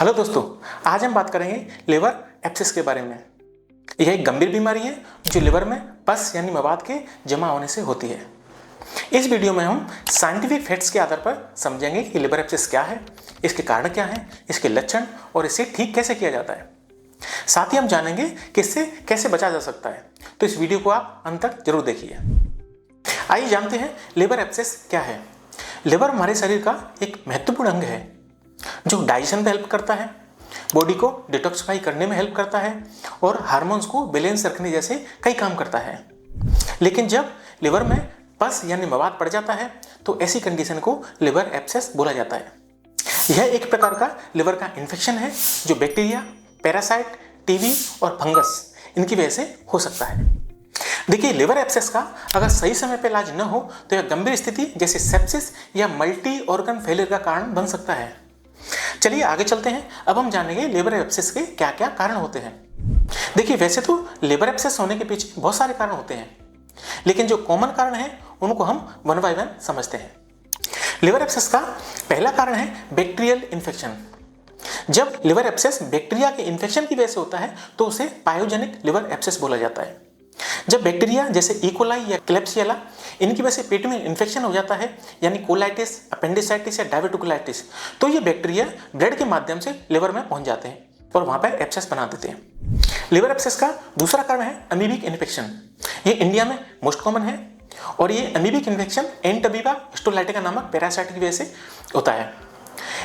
Hello दोस्तों, आज हम बात करेंगे लिवर एब्सेस के बारे में। यह एक गंभीर बीमारी है जो लिवर में पस यानी मवाद के जमा होने से होती है। इस वीडियो में हम साइंटिफिक फैक्ट्स के आधार पर समझेंगे कि लिवर एब्सेस क्या है, इसके कारण क्या हैं, इसके लक्षण और इसे ठीक कैसे किया जाता है। साथ ही हम जानेंगे कि इससे कैसे बचा जा सकता है। तो इस वीडियो को आप अंत तक जरूर देखिए। आइए जानते हैं लिवर एब्सेस क्या है। लिवर हमारे शरीर का एक महत्वपूर्ण अंग है जो डाइजेशन में हेल्प करता है, बॉडी को डिटॉक्सिफाई करने में हेल्प करता है और हार्मोन्स को बैलेंस रखने जैसे कई काम करता है। लेकिन जब लिवर में पस यानी मवाद पड़ जाता है तो ऐसी कंडीशन को लिवर एब्सेस बोला जाता है। यह एक प्रकार का लिवर का इन्फेक्शन है जो बैक्टीरिया, पैरासाइट, टीबी और फंगस इनकी वजह से हो सकता है। देखिए, लिवर एब्सेस का अगर सही समय पर इलाज न हो तो यह गंभीर स्थिति जैसे सेप्सिस या मल्टी ऑर्गन फेलियर का कारण बन सकता है। चलिए आगे चलते हैं। अब हम जानेंगे लिवर एब्सेस के क्या क्या कारण होते हैं। देखिए, वैसे तो लिवर एब्सेस होने के पीछे बहुत सारे कारण होते हैं, लेकिन जो कॉमन कारण है उनको हम वन बाय वन समझते हैं। लिवर एब्सेस का पहला कारण है बैक्टीरियल इन्फेक्शन। जब लिवर एब्सेस बैक्टीरिया के इन्फेक्शन की वजह से होता है तो उसे पायोजेनिक लिवर एब्सेस बोला जाता है। जब बैक्टीरिया जैसे इकोलाई या क्लेब्सियला इनकी वजह से पेट में इन्फेक्शन हो जाता है यानी कोलाइटिस, अपेंडिसाइटिस या डायवर्टिकुलाइटिस, तो ये बैक्टीरिया ब्लड के माध्यम से लिवर में पहुंच जाते हैं और वहां पर एब्सेस बना देते हैं। लिवर एब्सेस का दूसरा कारण है अमीबिक इन्फेक्शन। ये इंडिया में मोस्ट कॉमन है और ये अमीबिक इन्फेक्शन एंटमीबा हिस्टोलाइटिका नामक पैरासाइट की वजह से होता है।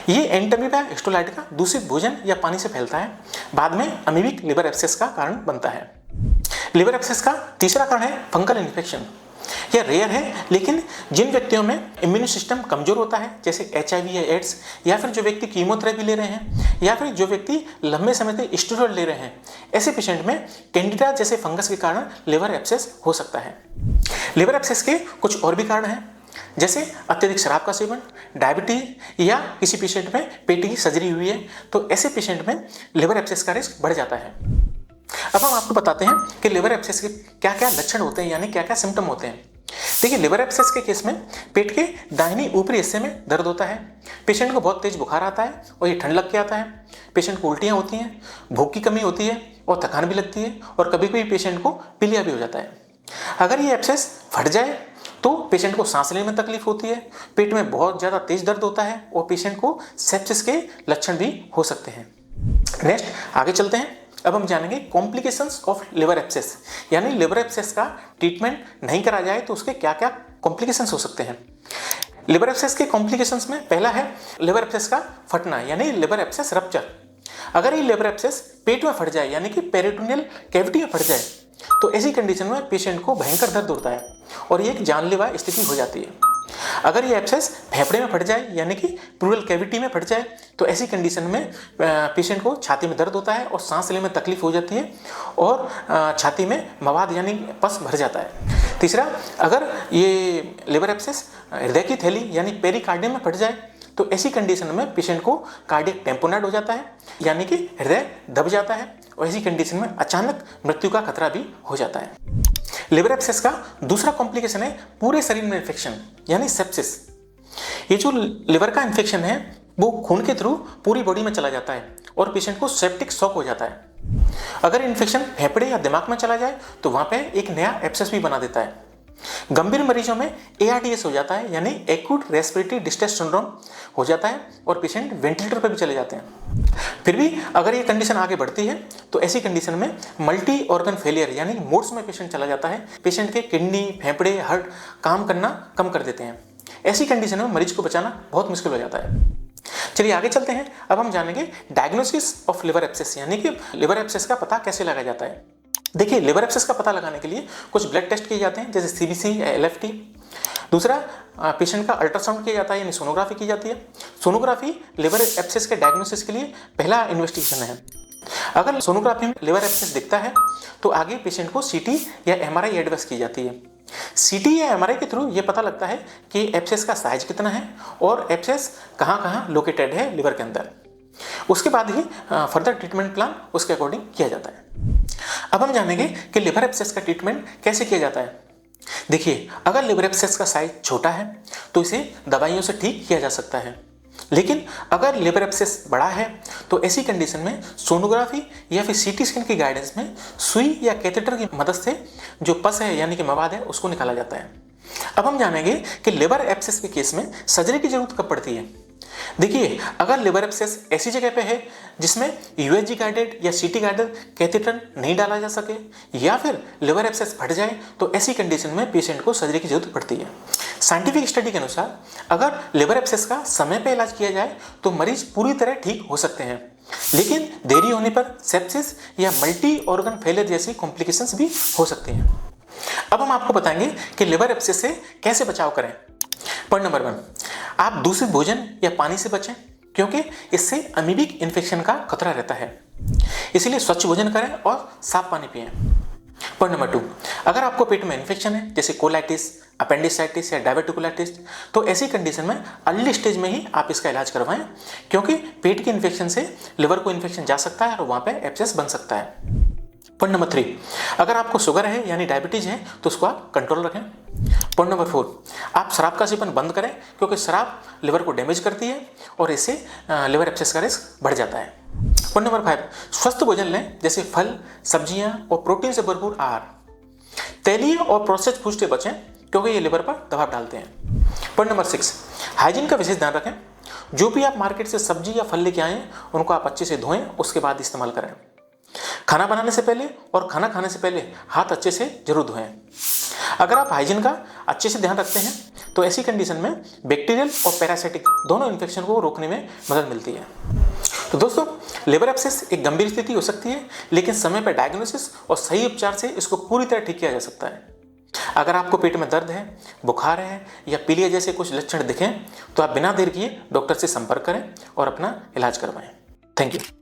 ये एंटमीबा हिस्टोलाइटिका दूषित भोजन या पानी से फैलता है, बाद में अमीबिक लिवर एब्सेस का कारण बनता है। लिवर एब्सेस का तीसरा कारण है फंगल इन्फेक्शन। यह रेयर है, लेकिन जिन व्यक्तियों में इम्यून सिस्टम कमजोर होता है जैसे HIV या एड्स, या फिर जो व्यक्ति कीमोथेरेपी ले रहे हैं, या फिर जो व्यक्ति लंबे समय से स्टेरॉइड ले रहे हैं, ऐसे पेशेंट में कैंडिडा जैसे फंगस के कारण लिवर एब्सेस हो सकता है। लिवर एब्सेस के कुछ और भी कारण हैं जैसे अत्यधिक शराब का सेवन, डायबिटीज या किसी पेशेंट में पेट की सर्जरी हुई है, तो ऐसे पेशेंट में लिवर एब्सेस का रिस्क बढ़ जाता है। अब हम आपको बताते हैं कि लिवर एब्सेस के क्या क्या लक्षण होते हैं यानी क्या क्या सिम्टम होते हैं। देखिए, लिवर एब्सेस के केस में पेट के दाहिनी ऊपरी हिस्से में दर्द होता है, पेशेंट को बहुत तेज बुखार आता है और ये ठंड लग के आता है, पेशेंट को उल्टियाँ होती हैं, भूख की कमी होती है और थकान भी लगती है और कभी कभी पेशेंट को पीलिया भी हो जाता है। अगर ये एब्सेस फट जाए तो पेशेंट को सांस लेने में तकलीफ होती है, पेट में बहुत ज़्यादा तेज दर्द होता है और पेशेंट को सेप्सिस के लक्षण भी हो सकते हैं। नेक्स्ट आगे चलते हैं। अब हम जानेंगे कॉम्प्लिकेशंस ऑफ लिवर एब्सेस, यानी लिवर एब्सेस का ट्रीटमेंट नहीं करा जाए तो उसके क्या क्या कॉम्प्लिकेशंस हो सकते हैं। लिवर एब्सेस के कॉम्प्लिकेशंस में पहला है लिवर एब्सेस का फटना यानी लिवर एब्सेस रप्चर। अगर ये लिवर एब्सेस पेट में फट जाए यानी कि पेरिटोनियल कैविटी में फट जाए तो ऐसी कंडीशन में पेशेंट को भयंकर दर्द होता है और ये एक जानलेवा स्थिति हो जाती है। अगर ये एब्सेस फेफड़े में फट जाए यानी कि प्लूरल कैविटी में फट जाए तो ऐसी कंडीशन में पेशेंट को छाती में दर्द होता है और सांस लेने में तकलीफ हो जाती है और छाती में मवाद यानी पस भर जाता है। तीसरा, अगर ये लिवर एब्सेस हृदय की थैली यानी पेरिकार्डियम में फट जाए तो ऐसी कंडीशन में पेशेंट को कार्डियक टेम्पोनेट हो जाता है यानी कि हृदय दब जाता है और ऐसी कंडीशन में अचानक मृत्यु का खतरा भी हो जाता है। लिवर एब्सेस का दूसरा कॉम्प्लिकेशन है पूरे शरीर में इन्फेक्शन यानी सेप्सिस। ये जो लिवर का इन्फेक्शन है वो खून के थ्रू पूरी बॉडी में चला जाता है और पेशेंट को सेप्टिक शॉक हो जाता है। अगर इन्फेक्शन फेफड़े या दिमाग में चला जाए तो वहां पे एक नया एब्सेस भी बना देता है। गंभीर मरीजों में ARDS हो जाता है यानी एक्यूट रेस्पिरेटरी डिस्ट्रेस सिंड्रोम हो जाता है और पेशेंट वेंटिलेटर पर भी चले जाते हैं। फिर भी अगर ये कंडीशन आगे बढ़ती है तो ऐसी कंडीशन में मल्टी ऑर्गन फेलियर यानी मोड्स में पेशेंट चला जाता है। पेशेंट के किडनी, फेफड़े, हार्ट काम करना कम कर देते हैं। ऐसी कंडीशन में मरीज को बचाना बहुत मुश्किल हो जाता है। चलिए आगे चलते हैं। अब हम जानेंगे डायग्नोसिस ऑफ लिवर एब्सेस यानी कि लिवर एब्सेस का पता कैसे लगाया जाता है। देखिए, लिवर एब्सेस का पता लगाने के लिए कुछ ब्लड टेस्ट किए जाते हैं जैसे CBC या LFT। दूसरा, पेशेंट का अल्ट्रासाउंड किया जाता है यानी सोनोग्राफी की जाती है। सोनोग्राफी लिवर एब्सेस के डायग्नोसिस के लिए पहला इन्वेस्टिगेशन है। अगर सोनोग्राफी में लिवर एब्सेस दिखता है तो आगे पेशेंट को CT या MRI एडवाइस की जाती है। CT या MRI के थ्रू ये पता लगता है कि एब्सेस का साइज कितना है और एब्सेस कहाँ कहाँ लोकेटेड है लिवर के अंदर। उसके बाद ही फर्दर ट्रीटमेंट प्लान उसके अकॉर्डिंग किया जाता है। अब हम जानेंगे कि लिवर एब्सेस का ट्रीटमेंट कैसे किया जाता है। देखिए, अगर लिवर एब्सेस का साइज छोटा है तो इसे दवाइयों से ठीक किया जा सकता है। लेकिन अगर लिवर एब्सेस बड़ा है तो ऐसी कंडीशन में सोनोग्राफी या फिर सीटी स्कैन की गाइडेंस में सुई या कैथेटर की मदद से जो पस है यानी कि मवाद है उसको निकाला जाता है। अब हम जानेंगे कि लिवर एब्सेस के केस में सर्जरी की जरूरत कब पड़ती है। देखिए, अगर लिवर एब्सेस ऐसी जगह पे है जिसमें यूएसजी गाइडेड या सीटी गाइडेड कैथेटर नहीं डाला जा सके या फिर लिवर एब्सेस फट जाए तो ऐसी कंडीशन में पेशेंट को सर्जरी की जरूरत पड़ती है। साइंटिफिक स्टडी के अनुसार अगर लिवर एब्सेस का समय पर इलाज किया जाए तो मरीज पूरी तरह ठीक हो सकते हैं, लेकिन देरी होने पर सेप्सिस या मल्टी ऑर्गन फेलियर जैसी कॉम्प्लिकेशंस भी हो सकती हैं। अब हम आपको बताएंगे कि लिवर एब्सेस से कैसे बचाव करें। पॉइंट नंबर 1, आप दूषित भोजन या पानी से बचें क्योंकि इससे अमीबिक इन्फेक्शन का खतरा रहता है, इसलिए स्वच्छ भोजन करें और साफ पानी पिएं। पॉइंट नंबर 2, अगर आपको पेट में इन्फेक्शन है जैसे कोलाइटिस, अपेंडिसाइटिस या डायबिटिकुलाइटिस तो ऐसी कंडीशन में अर्ली स्टेज में ही आप इसका इलाज करवाएं क्योंकि पेट के इन्फेक्शन से लिवर को इन्फेक्शन जा सकता है और वहाँ पे एब्सेस बन सकता है। पॉइंट नंबर 3, अगर आपको शुगर है यानी डायबिटीज है तो उसको आप कंट्रोल रखें। पॉइंट नंबर 4, आप शराब का सेवन बंद करें क्योंकि शराब लिवर को डैमेज करती है और इससे लिवर एब्सेस का रिस्क बढ़ जाता है। पॉइंट नंबर 5, स्वस्थ भोजन लें जैसे फल, सब्जियां और प्रोटीन से भरपूर आहार। तेलीय और प्रोसेस्ड फूड से बचें क्योंकि ये लिवर पर दबाव डालते हैं। पॉइंट नंबर 6, हाइजीन का विशेष ध्यान रखें। जो भी आप मार्केट से सब्जी या फल लेके आएँ उनको आप अच्छे से धोएं, उसके बाद इस्तेमाल करें। खाना बनाने से पहले और खाना खाने से पहले हाथ अच्छे से जरूर धोएं। अगर आप हाइजीन का अच्छे से ध्यान रखते हैं तो ऐसी कंडीशन में बैक्टीरियल और पैरासाइटिक दोनों इन्फेक्शन को रोकने में मदद मिलती है। तो दोस्तों, लिवर एब्सेस एक गंभीर स्थिति हो सकती है, लेकिन समय पर डायग्नोसिस और सही उपचार से इसको पूरी तरह ठीक किया जा सकता है। अगर आपको पेट में दर्द है, बुखार है या पीलिया जैसे कुछ लक्षण दिखें तो आप बिना देर किए डॉक्टर से संपर्क करें और अपना इलाज करवाएं। Thank you.